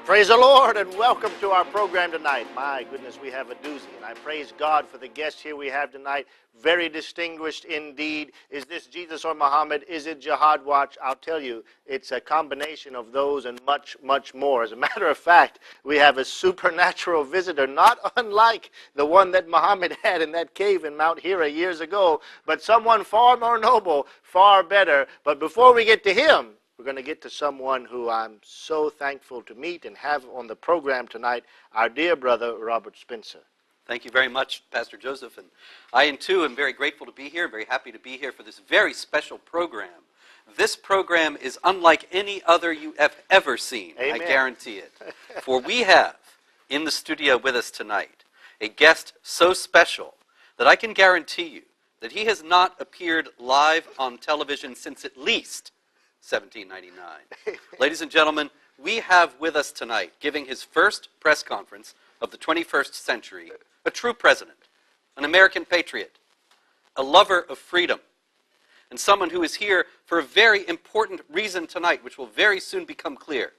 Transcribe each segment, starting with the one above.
Praise the Lord and welcome to our program tonight. My goodness, we have a doozy, and I praise God for the guests here we have tonight. Very distinguished indeed. Is this Jesus or Muhammad? Is it Jihad Watch? I'll tell you, it's a combination of those and much, much more. As a matter of fact, we have a supernatural visitor, not unlike the one that Muhammad had in that cave in Mount Hira years ago, but someone far more noble, far better. But before we get to him, we're going to get to someone who I'm so thankful to meet and have on the program tonight, our dear brother, Robert Spencer. Thank you very much, Pastor Joseph. And I, too, am very grateful to be here, very happy to be here for this very special program. This program is unlike any other you have ever seen, Amen. I guarantee it. For we have in the studio with us tonight a guest so special that I can guarantee you that he has not appeared live on television since at least 1799. Ladies and gentlemen, we have with us tonight, giving his first press conference of the 21st century, a true president, an American patriot, a lover of freedom, and someone who is here for a very important reason tonight, which will very soon become clear.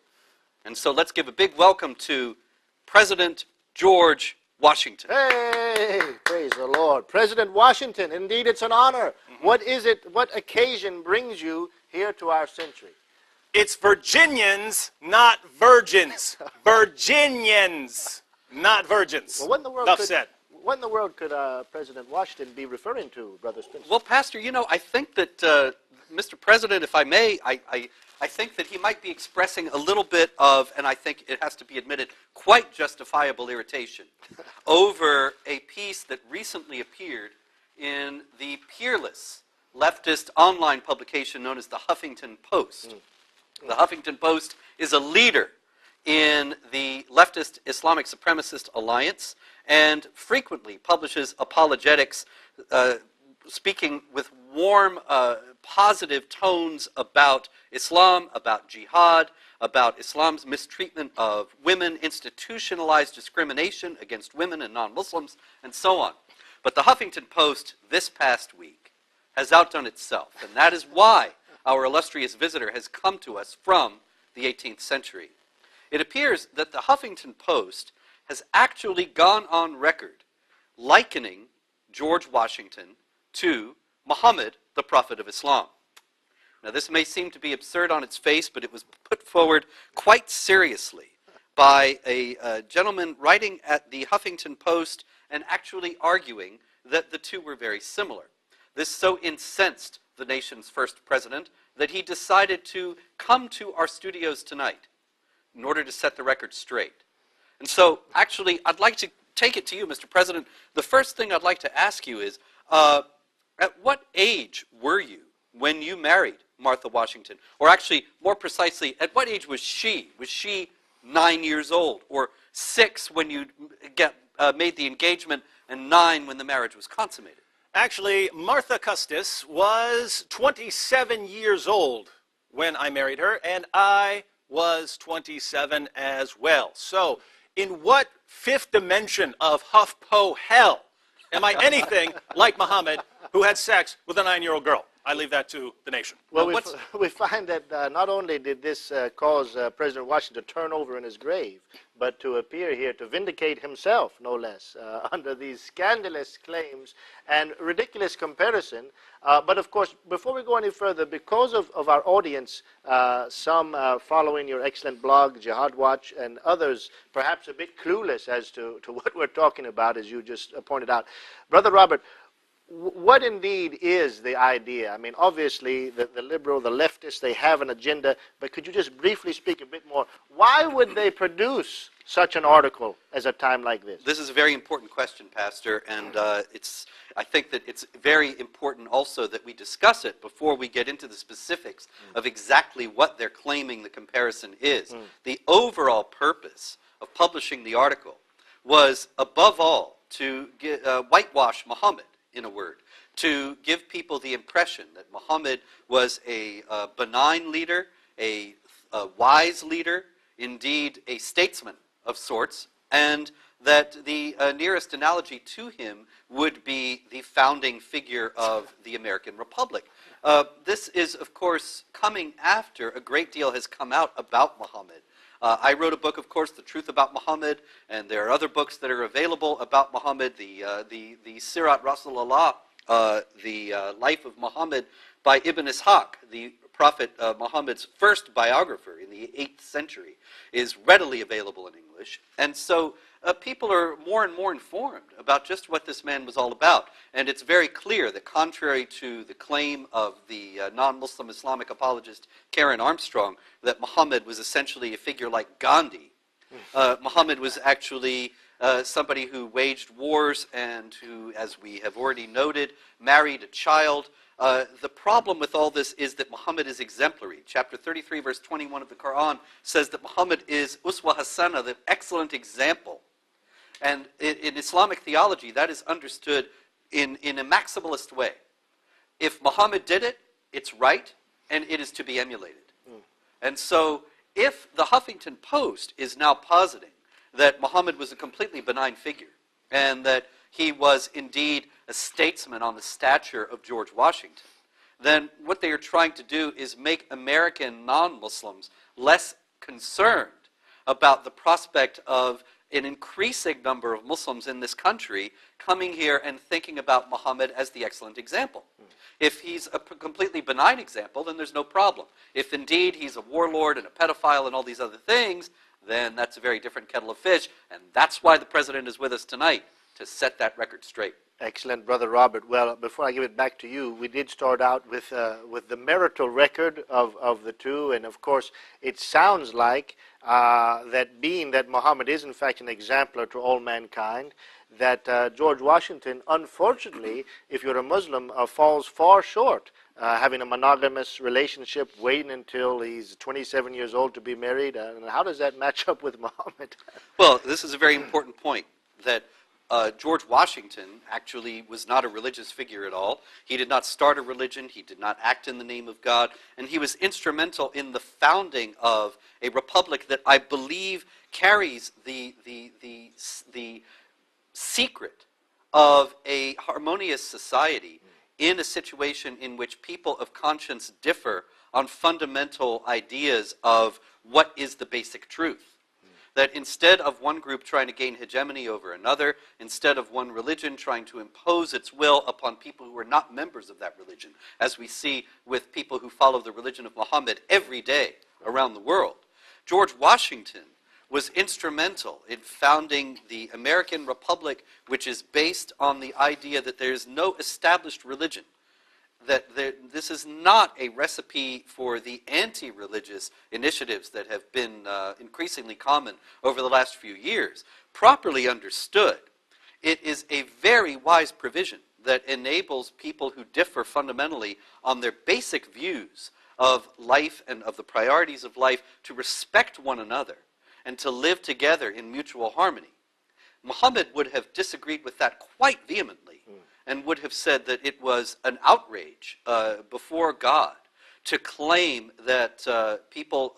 And so let's give a big welcome to President George Washington. Hey, praise the Lord. President Washington, indeed it's an honor. What is it, what occasion brings you here to our century? It's Virginians, not virgins. Virginians, not virgins. Well, what in the world could President Washington be referring to, Brother Spencer? Well, Pastor, you know, I think that, Mr. President, if I may, I think that he might be expressing a little bit of, and I think it has to be admitted, quite justifiable irritation over a piece that recently appeared in the peerless leftist online publication known as the Huffington Post. The Huffington Post is a leader in the leftist Islamic supremacist alliance and frequently publishes apologetics, speaking with warm, positive tones about Islam, about jihad, about Islam's mistreatment of women, institutionalized discrimination against women and non-Muslims, and so on. But the Huffington Post this past week has outdone itself, and that is why our illustrious visitor has come to us from the 18th century. It appears that the Huffington Post has actually gone on record likening George Washington to Muhammad, the Prophet of Islam. Now, this may seem to be absurd on its face, but it was put forward quite seriously by a gentleman writing at the Huffington Post and actually arguing that the two were very similar. This so incensed the nation's first president that he decided to come to our studios tonight in order to set the record straight. And so, actually, I'd like to take it to you, Mr. President. The first thing I'd like to ask you is, at what age were you when you married Martha Washington? Or actually, more precisely, at what age was she? Was she 9 years old? Or 6 when you made the engagement and 9 when the marriage was consummated? Actually, Martha Custis was 27 years old when I married her, and I was 27 as well. So, in what fifth dimension of HuffPo hell am I anything like Muhammad, who had sex with a 9-year-old girl? I leave that to the nation. Well, we find that not only did this cause President Washington to turn over in his grave, but to appear here to vindicate himself, no less, under these scandalous claims and ridiculous comparison. But of course, before we go any further, because of our audience, some following your excellent blog, Jihad Watch, and others perhaps a bit clueless as to what we're talking about, as you just pointed out. Brother Robert, what indeed is the idea? I mean, obviously, the liberal, the leftists, they have an agenda, but could you just briefly speak a bit more? Why would they produce such an article as a time like this? This is a very important question, Pastor, and I think that it's very important also that we discuss it before we get into the specifics of exactly what they're claiming the comparison is. The overall purpose of publishing the article was, above all, to whitewash Muhammad, in a word, to give people the impression that Muhammad was a benign leader, a wise leader, indeed a statesman of sorts, and that the nearest analogy to him would be the founding figure of the American Republic. This is, of course, coming after a great deal has come out about Muhammad. I wrote a book, of course, The Truth About Muhammad, and there are other books that are available about Muhammad, the Sirat Rasulullah, the Life of Muhammad by Ibn Ishaq, the Prophet Muhammad's first biographer in the 8th century, is readily available in English. And so people are more and more informed about just what this man was all about. And it's very clear that contrary to the claim of the non-Muslim Islamic apologist Karen Armstrong, that Muhammad was essentially a figure like Gandhi, Muhammad was actually somebody who waged wars and who, as we have already noted, married a child. The problem with all this is that Muhammad is exemplary. Chapter 33, verse 21 of the Quran says that Muhammad is uswa hasana, the excellent example. And in Islamic theology, that is understood in a maximalist way. If Muhammad did it, it's right, and it is to be emulated. And so, if the Huffington Post is now positing that Muhammad was a completely benign figure, and that he was indeed a statesman on the stature of George Washington, then what they are trying to do is make American non-Muslims less concerned about the prospect of an increasing number of Muslims in this country coming here and thinking about Muhammad as the excellent example. If he's a completely benign example, then there's no problem. If indeed he's a warlord and a pedophile and all these other things, then that's a very different kettle of fish, and that's why the president is with us tonight, to set that record straight. Excellent, Brother Robert. Well, before I give it back to you, we did start out with the marital record of the two, and of course, it sounds like that being that Muhammad is in fact an exemplar to all mankind, that George Washington, unfortunately, if you're a Muslim, falls far short, having a monogamous relationship, waiting until he's 27 years old to be married. And how does that match up with Muhammad? Well, this is a very important point, that George Washington actually was not a religious figure at all. He did not start a religion. He did not act in the name of God. And he was instrumental in the founding of a republic that I believe carries the secret of a harmonious society in a situation in which people of conscience differ on fundamental ideas of what is the basic truth. That instead of one group trying to gain hegemony over another, instead of one religion trying to impose its will upon people who are not members of that religion, as we see with people who follow the religion of Muhammad every day around the world, George Washington was instrumental in founding the American Republic, which is based on the idea that there is no established religion, that this is not a recipe for the anti-religious initiatives that have been increasingly common over the last few years. Properly understood, it is a very wise provision that enables people who differ fundamentally on their basic views of life and of the priorities of life to respect one another and to live together in mutual harmony. Muhammad would have disagreed with that quite vehemently and would have said that it was an outrage before God to claim that people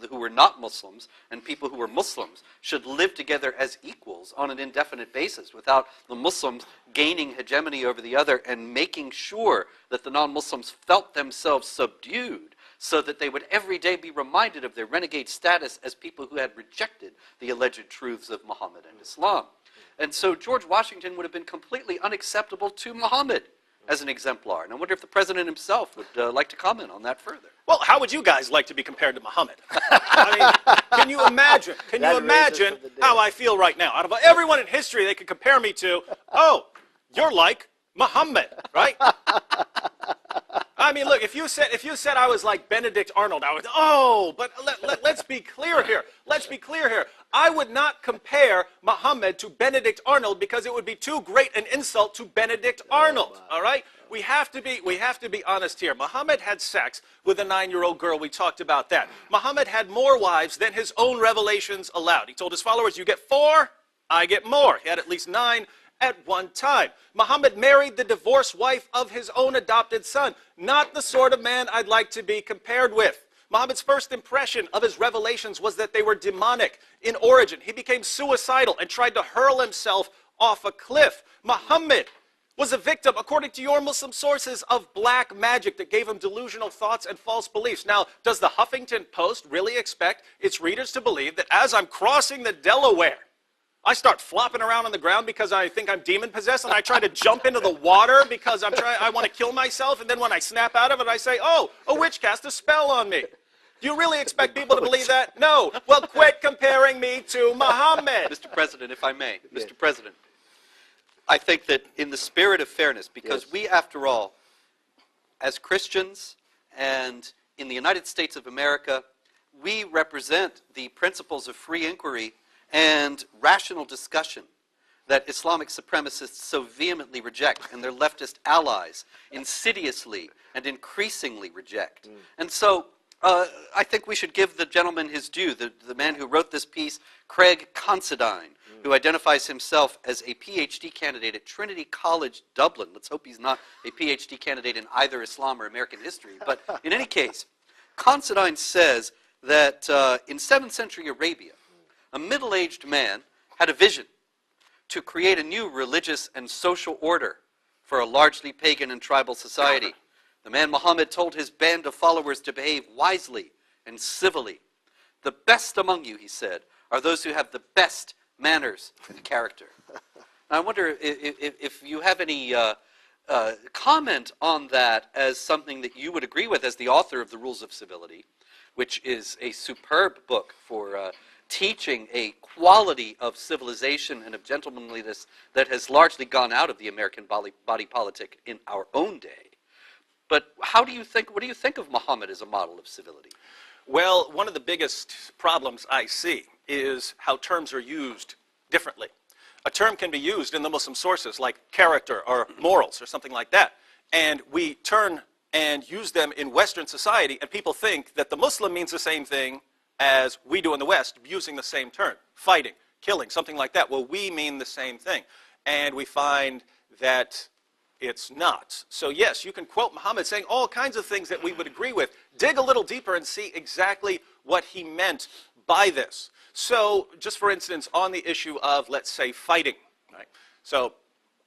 who were not Muslims and people who were Muslims should live together as equals on an indefinite basis without the Muslims gaining hegemony over the other and making sure that the non-Muslims felt themselves subdued, so that they would every day be reminded of their renegade status as people who had rejected the alleged truths of Muhammad and Islam. And so George Washington would have been completely unacceptable to Muhammad as an exemplar. And I wonder if the president himself would like to comment on that further. Well, how would you guys like to be compared to Muhammad? I mean, can you imagine? Can you imagine how I feel right now? Out of everyone in history they could compare me to, oh, you're like Muhammad, right? I mean, look, if you said I was like Benedict Arnold, I would, oh, but let's be clear here. Let's be clear here. I would not compare Muhammad to Benedict Arnold because it would be too great an insult to Benedict Arnold, all right? We have to be honest here. Muhammad had sex with a 9-year-old girl. We talked about that. Muhammad had more wives than his own revelations allowed. He told his followers, you get 4, I get more. He had at least 9 at one time. Muhammad married the divorced wife of his own adopted son. Not the sort of man I'd like to be compared with. Muhammad's first impression of his revelations was that they were demonic in origin. He became suicidal and tried to hurl himself off a cliff. Muhammad was a victim, according to your Muslim sources, of black magic that gave him delusional thoughts and false beliefs. Now, does the Huffington Post really expect its readers to believe that as I'm crossing the Delaware, I start flopping around on the ground because I think I'm demon-possessed, and I try to jump into the water because I want to kill myself, and then when I snap out of it, I say, oh, a witch cast a spell on me. Do you really expect people to believe that? No. Well, quit comparing me to Muhammad. Mr. President, if I may. Mr. President, I think that in the spirit of fairness, because we, after all, as Christians and in the United States of America, we represent the principles of free inquiry and rational discussion that Islamic supremacists so vehemently reject and their leftist allies insidiously and increasingly reject. And so I think we should give the gentleman his due, the man who wrote this piece, Craig Considine, who identifies himself as a PhD candidate at Trinity College, Dublin. Let's hope he's not a PhD candidate in either Islam or American history. But in any case, Considine says that in 7th century Arabia, a middle-aged man had a vision to create a new religious and social order for a largely pagan and tribal society. The man Muhammad told his band of followers to behave wisely and civilly. The best among you, he said, are those who have the best manners and character. I wonder if you have any comment on that as something that you would agree with as the author of The Rules of Civility, which is a superb book for teaching a quality of civilization and of gentlemanliness that has largely gone out of the American body politic in our own day. But what do you think of Muhammad as a model of civility? Well, one of the biggest problems I see is how terms are used differently. A term can be used in the Muslim sources like character or morals or something like that. And we turn and use them in Western society, and people think that the Muslim means the same thing as we do in the West, using the same term, fighting, killing, something like that. Well, we mean the same thing. And we find that it's not. So yes, you can quote Muhammad saying all kinds of things that we would agree with. Dig a little deeper and see exactly what he meant by this. So just for instance, on the issue of, let's say, fighting. Right? So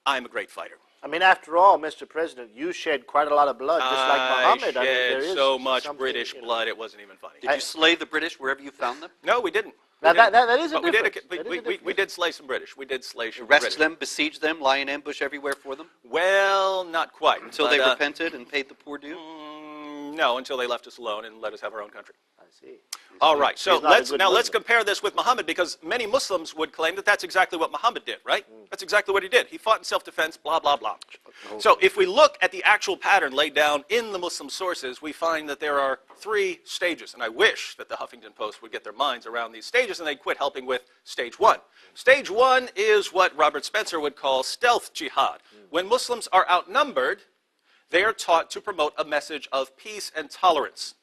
I'm a great fighter. I mean, after all, Mr. President, you shed quite a lot of blood, just like Muhammad. I mean, shed so much British blood, it wasn't even funny. Did you slay the British wherever you found them? No, we didn't. Now, that is a But difference. we did slay some British. We did slay some Arrest British. them, besiege them, lie in ambush everywhere for them? Well, not quite. Until they repented and paid the poor due? No, until they left us alone and let us have our own country. I see. All right, so let's Muslim. compare this with Muhammad, because many Muslims would claim that that's exactly what Muhammad did, right? That's exactly what he did. He fought in self-defense, blah, blah, blah. So if we look at the actual pattern laid down in the Muslim sources, we find that there are 3 stages, and I wish that the Huffington Post would get their minds around these stages and they'd quit helping with stage 1. Stage 1 is what Robert Spencer would call stealth jihad. When Muslims are outnumbered, they are taught to promote a message of peace and tolerance.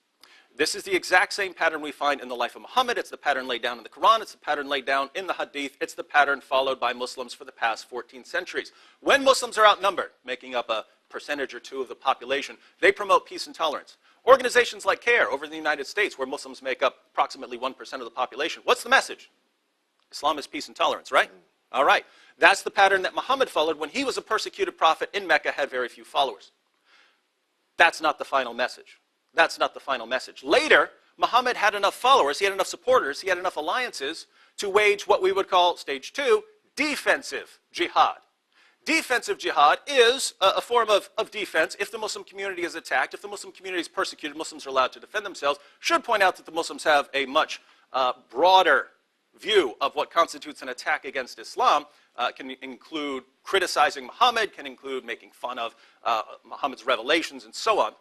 This is the exact same pattern we find in the life of Muhammad. It's the pattern laid down in the Quran. It's the pattern laid down in the Hadith. It's the pattern followed by Muslims for the past 14 centuries. When Muslims are outnumbered, making up a percentage or 2 of the population, they promote peace and tolerance. Organizations like CARE over in the United States, where Muslims make up approximately 1% of the population, what's the message? Islam is peace and tolerance, right? All right. That's the pattern that Muhammad followed when he was a persecuted prophet in Mecca, had very few followers. That's not the final message. That's not the final message. Later, Muhammad had enough followers, he had enough supporters, he had enough alliances to wage what we would call stage 2, defensive jihad. Defensive jihad is a form of defense if the Muslim community is attacked, if the Muslim community is persecuted, Muslims are allowed to defend themselves. Should point out that the Muslims have a much broader view of what constitutes an attack against Islam. Can include criticizing Muhammad, can include making fun of Muhammad's revelations, and so on.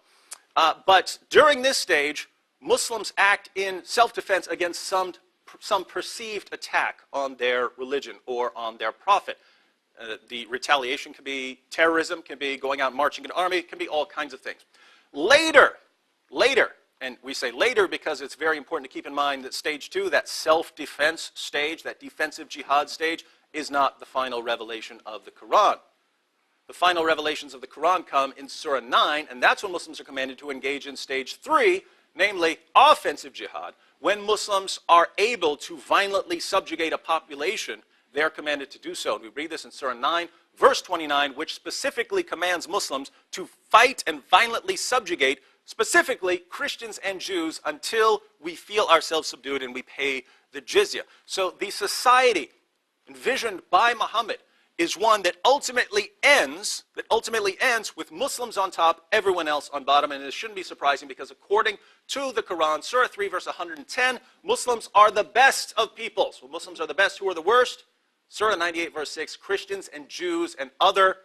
But during this stage, Muslims act in self-defense against some perceived attack on their religion or on their prophet. The retaliation can be terrorism, can be going out and marching an army, can be all kinds of things. Later, and we say later because it's very important to keep in mind that stage 2, that self-defense stage, that defensive jihad stage, is not the final revelation of the Quran. The final revelations of the Quran come in Surah 9, and that's when Muslims are commanded to engage in stage 3, namely offensive jihad, when Muslims are able to violently subjugate a population they are commanded to do so. And we read this in Surah 9, verse 29, which specifically commands Muslims to fight and violently subjugate specifically Christians and Jews until we feel ourselves subdued and we pay the jizya. So the society envisioned by Muhammad is one that ultimately ends with Muslims on top, everyone else on bottom. And it shouldn't be surprising because according to the Quran, Surah 3, verse 110, Muslims are the best of peoples. Well, Muslims are the best. Who are the worst? Surah 98, verse 6, Christians and Jews and other,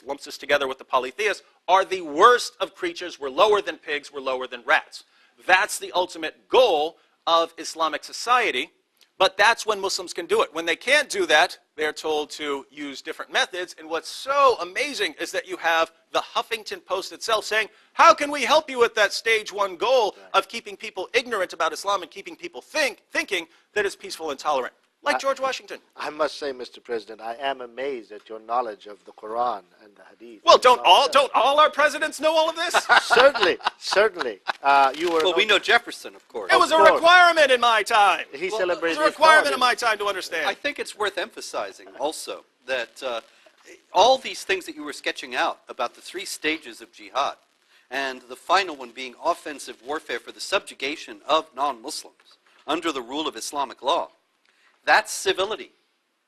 lumps us together with the polytheists, are the worst of creatures. We're lower than pigs. We're lower than rats. That's the ultimate goal of Islamic society. But that's when Muslims can do it. When they can't do that, they're told to use different methods. And what's so amazing is that you have the Huffington Post itself saying, how can we help you with that stage one goal of keeping people ignorant about Islam and keeping people thinking that it's peaceful and tolerant? Like George Washington. I must say, Mr. President, I am amazed at your knowledge of the Quran and the Hadith. Well, don't all our presidents know all of this? Certainly, certainly. Well, we know Jefferson, of course. It was a requirement in my time. He celebrated. It was a requirement in my time to understand. I think it's worth emphasizing also that all these things that you were sketching out about the 3 stages of jihad, and the final one being offensive warfare for the subjugation of non-Muslims under the rule of Islamic law, that's civility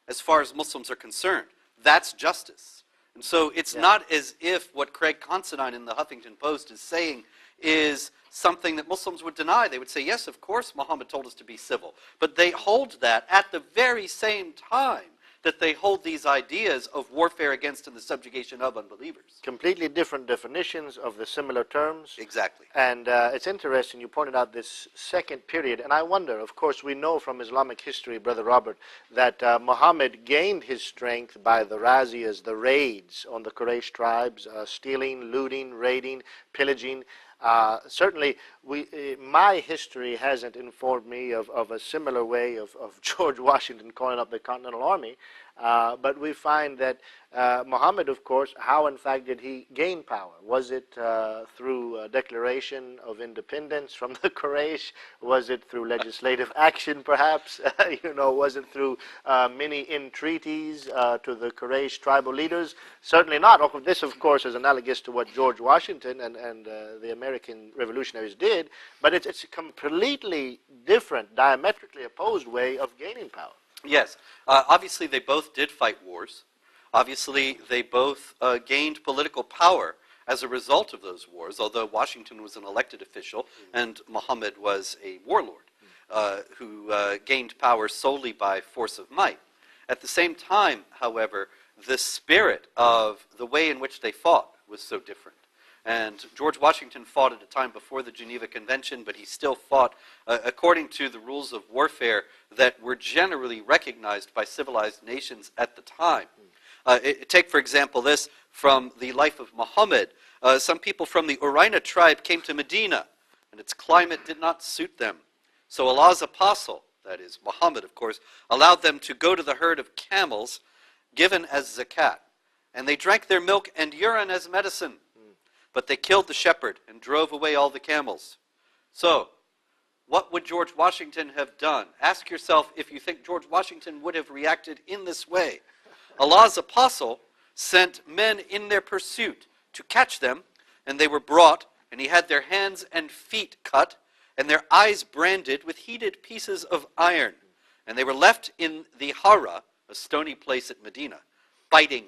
as far as Muslims are concerned. That's justice. And so it's not as if what Craig Considine in the Huffington Post is saying is something that Muslims would deny. They would say, yes, of course, Muhammad told us to be civil. But they hold that at the very same time that they hold these ideas of warfare against and the subjugation of unbelievers. Completely different definitions of the similar terms. Exactly. And it's interesting, you pointed out this second period, and I wonder, of course, we know from Islamic history, Brother Robert, that Muhammad gained his strength by the razzias, the raids on the Quraysh tribes, stealing, looting, raiding, pillaging. Certainly, my history hasn't informed me of a similar way of George Washington calling up the Continental Army, but we find that Muhammad, of course, how in fact did he gain power? Was it through a declaration of independence from the Quraysh? Was it through legislative action, perhaps? Was it through many entreaties to the Quraysh tribal leaders? Certainly not. This, of course, is analogous to what George Washington and the American revolutionaries did, but it's a completely different, diametrically opposed way of gaining power. Yes. Obviously, they both did fight wars. Obviously, they both gained political power as a result of those wars, although Washington was an elected official and Muhammad was a warlord who gained power solely by force of might. At the same time, however, the spirit of the way in which they fought was so different. And George Washington fought at a time before the Geneva Convention, but he still fought according to the rules of warfare that were generally recognized by civilized nations at the time. Take, for example, this from the life of Muhammad. Some people from the Uraina tribe came to Medina, and its climate did not suit them. So Allah's apostle, that is Muhammad, of course, allowed them to go to the herd of camels given as zakat, and they drank their milk and urine as medicine. But they killed the shepherd and drove away all the camels. So, what would George Washington have done? Ask yourself if you think George Washington would have reacted in this way. Allah's apostle sent men in their pursuit to catch them, and they were brought, and he had their hands and feet cut, and their eyes branded with heated pieces of iron. And they were left in the Hara, a stony place at Medina, biting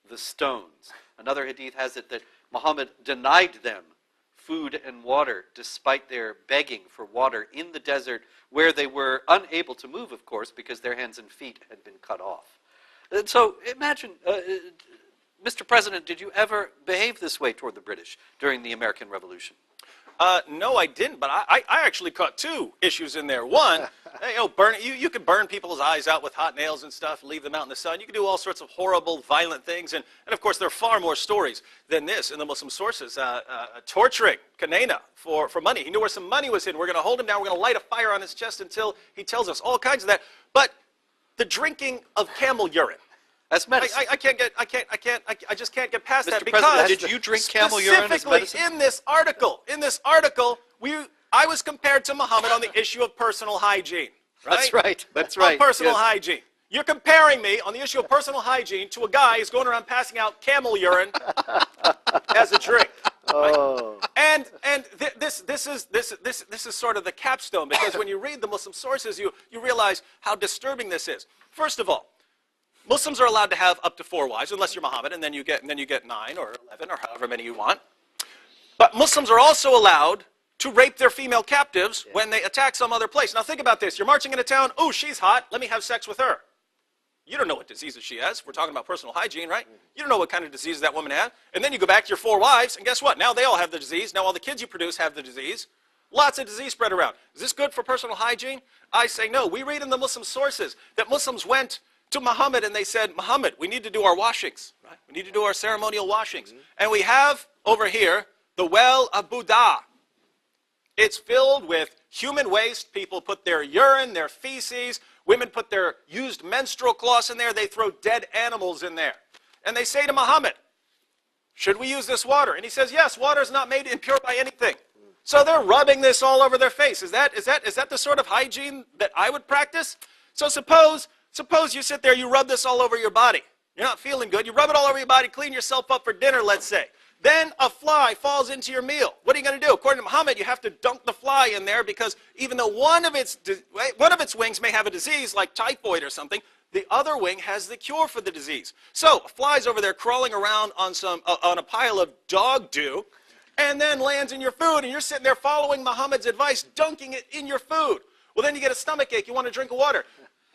the stones. Another hadith has it that Muhammad denied them food and water despite their begging for water in the desert where they were unable to move, of course, because their hands and feet had been cut off. And so imagine, Mr. President, did you ever behave this way toward the British during the American Revolution? No, I didn't, but I actually caught 2 issues in there. One, you could burn people's eyes out with hot nails and stuff, leave them out in the sun. You could do all sorts of horrible, violent things. And of course, there are far more stories than this in the Muslim sources. Torturing Kanena for money. He knew where some money was hidden. We're going to hold him down. We're going to light a fire on his chest until he tells us all kinds of that. But the drinking of camel urine. As medicine. I just can't get past that Mr. because President, did you drink camel urine as medicine? Specifically in this article, I was compared to Muhammad on the issue of personal hygiene. Right? That's right. Personal hygiene. You're comparing me on the issue of personal hygiene to a guy who's going around passing out camel urine as a drink. Oh. And this is sort of the capstone, because when you read the Muslim sources, you realize how disturbing this is. First of all, Muslims are allowed to have up to 4 wives, unless you're Muhammad, and then you get 9 or 11 or however many you want. But Muslims are also allowed to rape their female captives when they attack some other place. Now think about this. You're marching into town. Oh, she's hot. Let me have sex with her. You don't know what diseases she has. We're talking about personal hygiene, right? You don't know what kind of disease that woman had. And then you go back to your 4 wives, and guess what? Now they all have the disease. Now all the kids you produce have the disease. Lots of disease spread around. Is this good for personal hygiene? I say no. We read in the Muslim sources that Muslims went to Muhammad and they said, Muhammad, we need to do our washings, right? We need to do our ceremonial washings. And we have over here the well of Buddha. It's filled with human waste. People put their urine, their feces. Women put their used menstrual cloths in there. They throw dead animals in there. And they say to Muhammad, should we use this water? And he says, yes, water is not made impure by anything. So they're rubbing this all over their face. Is that the sort of hygiene that I would practice? So suppose you sit there, you rub this all over your body. You're not feeling good. You rub it all over your body, clean yourself up for dinner, let's say. Then a fly falls into your meal. What are you going to do? According to Muhammad, you have to dunk the fly in there, because even though one of its wings may have a disease like typhoid or something, the other wing has the cure for the disease. So a fly's over there crawling around on a pile of dog dew, and then lands in your food, and you're sitting there following Muhammad's advice, dunking it in your food. Well, then you get a stomach ache. You want to drink water.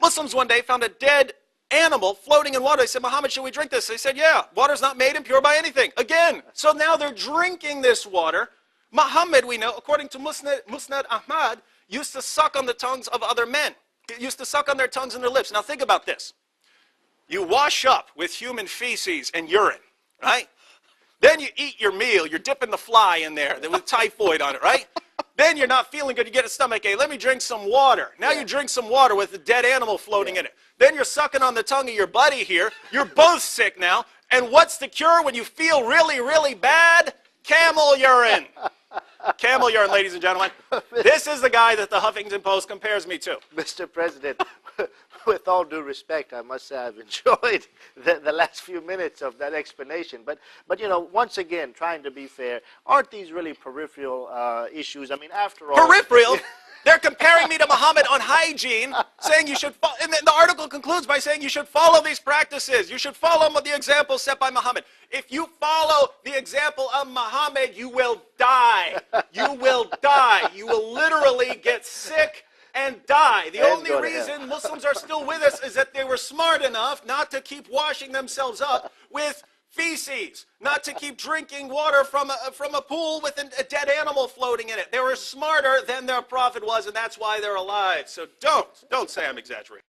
Muslims one day found a dead animal floating in water. They said, Muhammad, should we drink this? They said, yeah, water's not made impure by anything. Again, so now they're drinking this water. Muhammad, we know, according to Musnad Ahmad, used to suck on the tongues of other men. He used to suck on their tongues and their lips. Now think about this. You wash up with human feces and urine, right? Then you eat your meal. You're dipping the fly in there with typhoid on it, right? Then you're not feeling good. You get a stomach ache. Let me drink some water. Now you drink some water with a dead animal floating in it. Then you're sucking on the tongue of your buddy here. You're both sick now. And what's the cure when you feel really, really bad? Camel urine. Camel urine, ladies and gentlemen. This is the guy that the Huffington Post compares me to. Mr. President, with all due respect, I must say I've enjoyed the last few minutes of that explanation. But you know, once again, trying to be fair, aren't these really peripheral issues? I mean, after all... Peripheral? They're comparing me to Muhammad on hygiene, saying you should follow, and the article concludes by saying you should follow these practices. You should follow the example set by Muhammad. If you follow the example of Muhammad, you will die. You will die. You will literally get sick and die. The only reason Muslims are still with us is that they were smart enough not to keep washing themselves up with feces, not to keep drinking water from a pool with a dead animal floating in it. They were smarter than their prophet was, and that's why they're alive. So don't say I'm exaggerating.